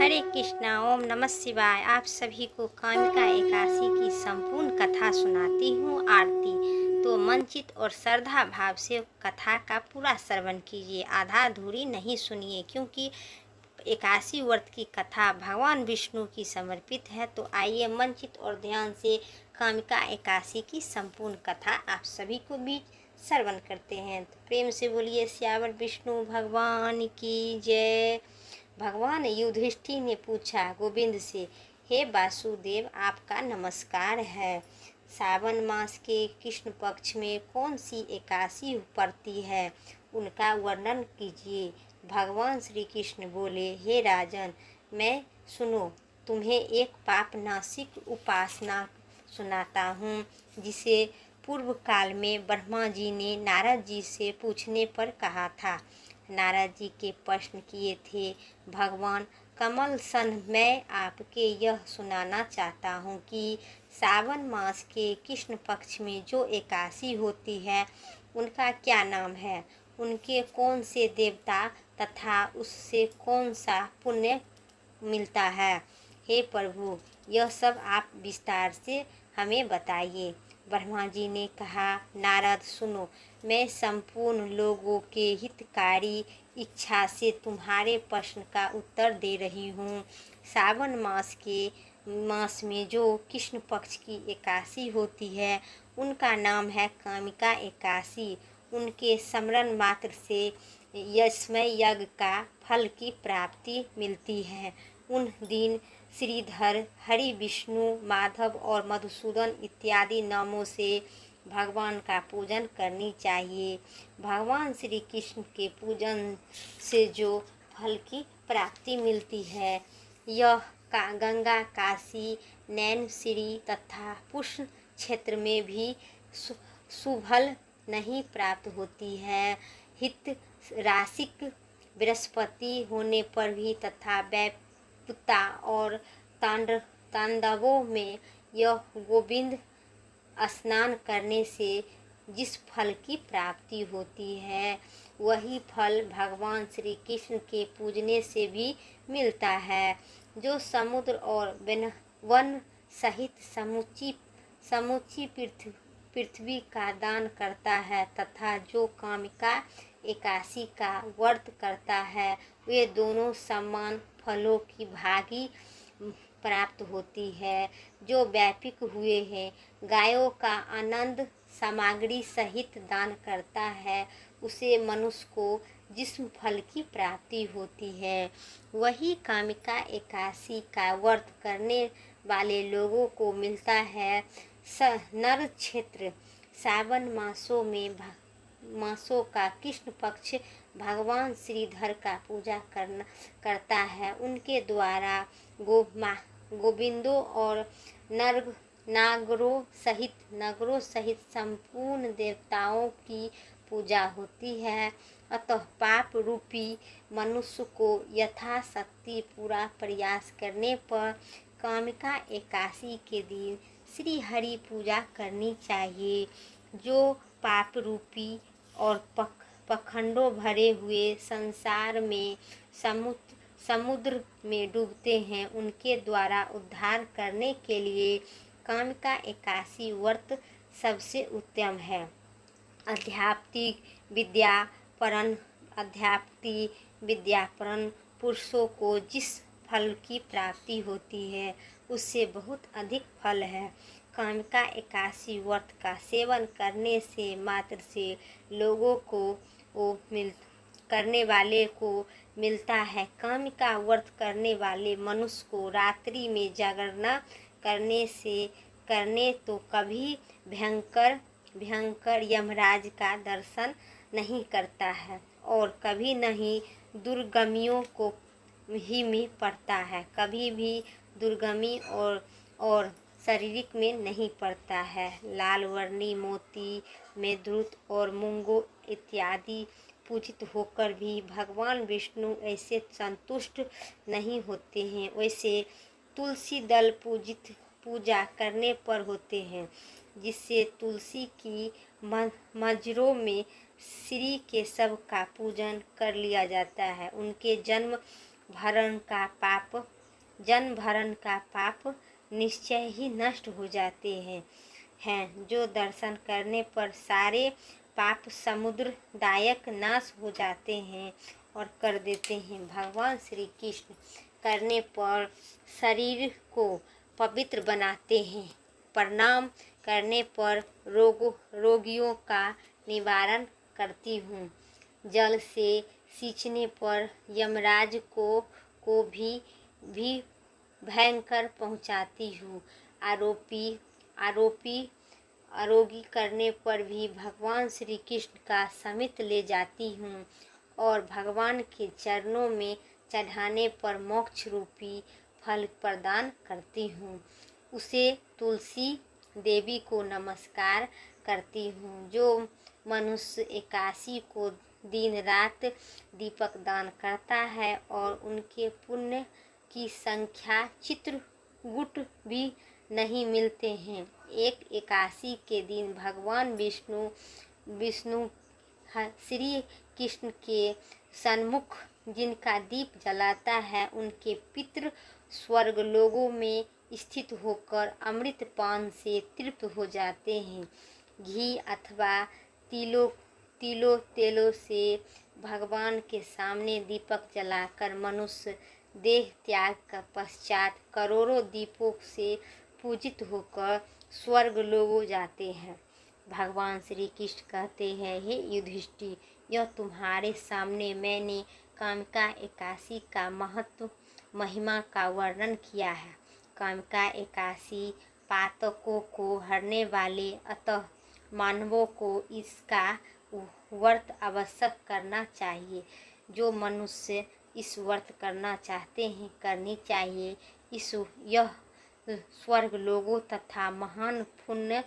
हरे कृष्णा। ओम नमः शिवाय। आप सभी को कामिका एकादशी की संपूर्ण कथा सुनाती हूँ आरती। तो मनचित और श्रद्धा भाव से कथा का पूरा श्रवण कीजिए, आधा अधूरी नहीं सुनिए, क्योंकि एकादशी व्रत की कथा भगवान विष्णु की समर्पित है। तो आइए मनचित और ध्यान से कामिका एकादशी की संपूर्ण कथा आप सभी को भी श्रवण करते हैं। तो प्रेम से बोलिए सियावर विष्णु भगवान की जय। भगवान युधिष्ठिर ने पूछा गोविंद से, हे वासुदेव, आपका नमस्कार है। सावन मास के कृष्ण पक्ष में कौन सी एकादशी पड़ती है, उनका वर्णन कीजिए। भगवान श्री कृष्ण बोले, हे राजन, मैं सुनो, तुम्हें एक पाप नासिक उपासना सुनाता हूँ, जिसे पूर्व काल में ब्रह्मा जी ने नारद जी से पूछने पर कहा था। नारद जी के प्रश्न किए थे, भगवान कमल सन, मैं आपके यह सुनाना चाहता हूँ कि सावन मास के कृष्ण पक्ष में जो एकादशी होती है, उनका क्या नाम है, उनके कौन से देवता तथा उससे कौन सा पुण्य मिलता है। हे प्रभु, यह सब आप विस्तार से हमें बताइए। ब्रह्मा जी ने कहा, नारद सुनो, मैं संपूर्ण लोगों के हितकारी इच्छा से तुम्हारे प्रश्न का उत्तर दे रही हूँ। सावन मास में जो कृष्ण पक्ष की एकादशी होती है, उनका नाम है कामिका एकादशी। उनके स्मरण मात्र से यशमय यज्ञ का फल की प्राप्ति मिलती है। उन दिन श्रीधर, हरि, विष्णु, माधव और मधुसूदन इत्यादि नामों से भगवान का पूजन करनी चाहिए। भगवान श्री कृष्ण के पूजन से जो फल की प्राप्ति मिलती है, यह गंगा, काशी, नैनसिरी तथा पुष्ण क्षेत्र में भी सुफल नहीं प्राप्त होती है। हित राशिक बृहस्पति होने पर भी तथा वैपुता और तांडवों में यह गोविंद स्नान करने से जिस फल की प्राप्ति होती है, वही फल भगवान श्री कृष्ण के पूजने से भी मिलता है। जो समुद्र और वन सहित समूची पृथ्वी का दान करता है तथा जो कामिका एकादशी का व्रत करता है, वे दोनों समान फलों की भागी प्राप्त होती है। जो व्यापक हुए हैं गायों का आनंद सामग्री सहित दान करता है, उसे मनुष्य को जिस फल की प्राप्ति होती है, वही कामिका एकादशी का व्रत करने वाले लोगों को मिलता है। नर क्षेत्र सावन मासों का कृष्ण पक्ष भगवान श्रीधर का पूजा करता है। उनके द्वारा गोविंदों और नागरों सहित संपूर्ण देवताओं की पूजा होती है। अतः पाप रूपी मनुष्य को यथाशक्ति पूरा प्रयास करने पर कामिका एकादशी के दिन श्री हरि पूजा करनी चाहिए। जो पाप रूपी और पखंडों भरे हुए संसार में समुद्र में डूबते हैं, उनके द्वारा उद्धार करने के लिए कामिका एकादशी व्रत सबसे उत्तम है। अध्यात्मिक विद्यापरन पुरुषों को जिस फल की प्राप्ति होती है, उससे बहुत अधिक फल है। कामिका एकादशी व्रत का सेवन करने से मात्र से लोगों को करने वाले को मिलता है। कामिका व्रत करने वाले मनुष्य को रात्रि में जागरण करने तो कभी भयंकर यमराज का दर्शन नहीं करता है और कभी नहीं दुर्गमियों को ही में पड़ता है, कभी भी दुर्गमी और शारीरिक में नहीं पड़ता है। लाल वर्णी मोती में द्रुत और मूंगो इत्यादि पूजित होकर भी भगवान विष्णु ऐसे संतुष्ट नहीं होते हैं, वैसे तुलसी दल पूजा करने पर होते हैं, जिससे तुलसी की मजरों में श्री के सब का पूजन कर लिया जाता है। उनके जन्म भरण का पाप जन्म भरण का पाप निश्चय ही नष्ट हो जाते हैं जो दर्शन करने पर सारे पाप समुद्र दायक नाश हो जाते हैं और कर देते हैं। भगवान श्री कृष्ण करने पर शरीर को पवित्र बनाते हैं। प्रणाम करने पर रोगियों का निवारण करती हूँ। जल से सींचने पर यमराज को भी भयंकर पहुँचाती हूँ। आरोगी करने पर भी भगवान श्री कृष्ण का समित ले जाती हूँ और भगवान के चरणों में चढ़ाने पर मोक्ष रूपी फल प्रदान करती हूँ। उसे तुलसी देवी को नमस्कार करती हूँ। जो मनुष्य 81 को दिन रात दीपक दान करता है और उनके पुण्य की संख्या चित्रकूट भी नहीं मिलते हैं। 81 के दिन भगवान विष्णु श्री कृष्ण के सन्मुख जिनका दीप जलाता है उनके पितृ स्वर्ग लोगों में स्थित होकर अमृत पान से तृप्त हो जाते हैं। घी अथवा तेलों से भगवान के सामने दीपक जलाकर मनुष्य देह त्याग का पश्चात करोड़ों दीपों से पूजित होकर स्वर्ग लोगों जाते हैं। भगवान श्री कृष्ण कहते हैं, हे युधिष्ठिर, यह तुम्हारे सामने मैंने कामिका 81 का महत्व महिमा का वर्णन किया है। कामिका 81 पातकों को हरने वाले, अतः मानवों को इसका व्रत अवश्य करना चाहिए। जो मनुष्य इस व्रत करना चाहते हैं करनी चाहिए। यह स्वर्ग लोगों तथा महान पुण्य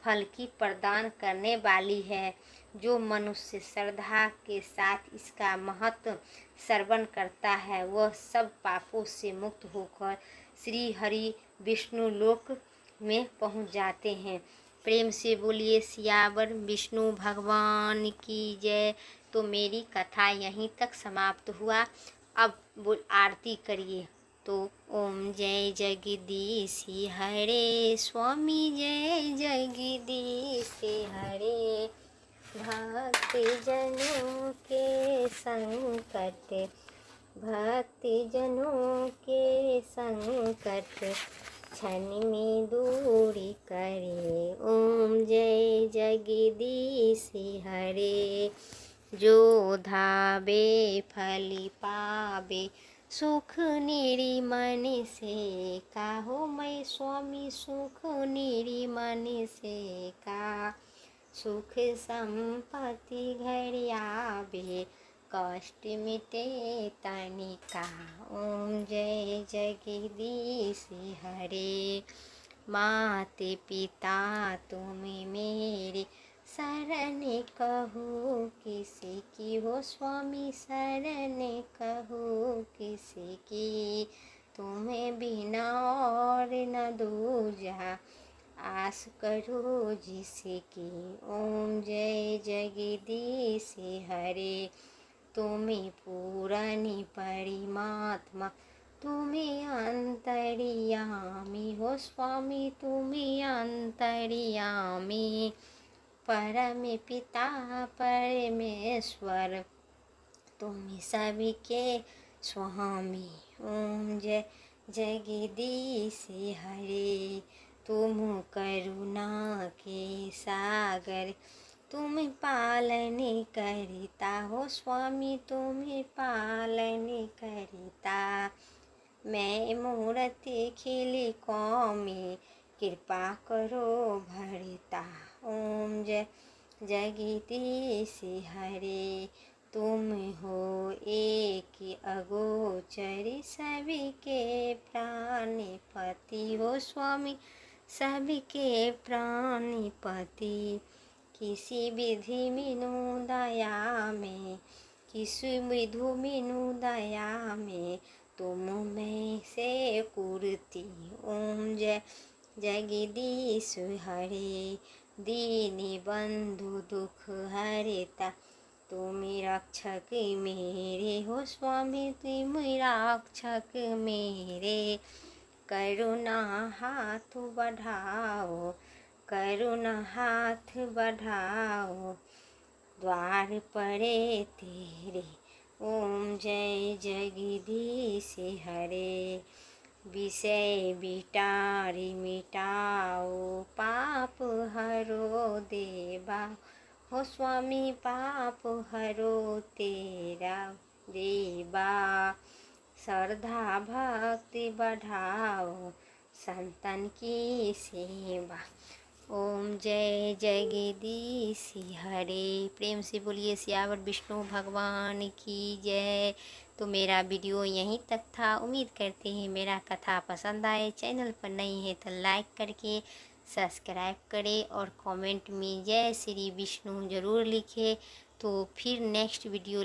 फल की प्रदान करने वाली है। जो मनुष्य श्रद्धा के साथ इसका महत्व श्रवण करता है वह सब पापों से मुक्त होकर श्री हरि विष्णु लोक में पहुंच जाते हैं। प्रेम से बोलिए सियावर विष्णु भगवान की जय। तो मेरी कथा यहीं तक समाप्त हुआ। अब आरती करिए। तो ओम जय जगदीश हरे स्वामी, जय जगदीश हरे। भक्ति जनों के संकट क्षण में दूरी करे। ओम जय जगदीश हरे। जो धावे फल पावे सुख निरी मन से काहो, मैं स्वामी सुख निरी मन से का। सुख संपत्ति घर आवे कष्ट मिटे तनिका। ओम जय जगदीश हरे। माते पिता तुम मेरे शरण कहो किसी की, हो स्वामी शरण कहो किसी की। तुम्हें बिना और न दूजा आस करो जिसकी। ओम जय जगदीश हरे। तुम्हें पूरनी परमात्मा तुम्हें अंतर्यामी, हो स्वामी तुम्हें अंतर्यामी। परम पिता परमेश्वर तुम्हें सबके स्वामी। ओम जय जगदीश हरे। तुम करुणा के सागर तुम पालन करता, हो स्वामी तुम्हें पालन करता। मैं मूर्ति खिली कौमी कृपा करो भरता। ओम जय जगदीश हरे। तुम हो एक अगोचर सबके प्राणपति, हो स्वामी सबके प्राणपति। किसी विधि मीनू दया में, किसी विधु मीनू दया में तुम में से कुर्ती। ओम जय जगदीश हरे। दीनी बंधु दुख हरेता तुम रक्षक मेरे हो स्वामी, तुम रक्षक मेरे। करुणा हाथ बढ़ाओ, करुणा हाथ बढ़ाओ, द्वार पड़े तेरे। ओम जय जगदीश हरे। विषय बिटारी मिटाओ, पाप हरो देवा हो स्वामी, पाप हरो तेरा देवा। श्रद्धा भक्ति बढ़ाओ, संतन की सेवा। ओम जय जगदीश हरे। प्रेम से बोलिए सियावर विष्णु भगवान की जय। तो मेरा वीडियो यहीं तक था। उम्मीद करते हैं मेरा कथा पसंद आए। चैनल पर नहीं है तो लाइक करके सब्सक्राइब करें और कमेंट में जय श्री विष्णु ज़रूर लिखें। तो फिर नेक्स्ट वीडियो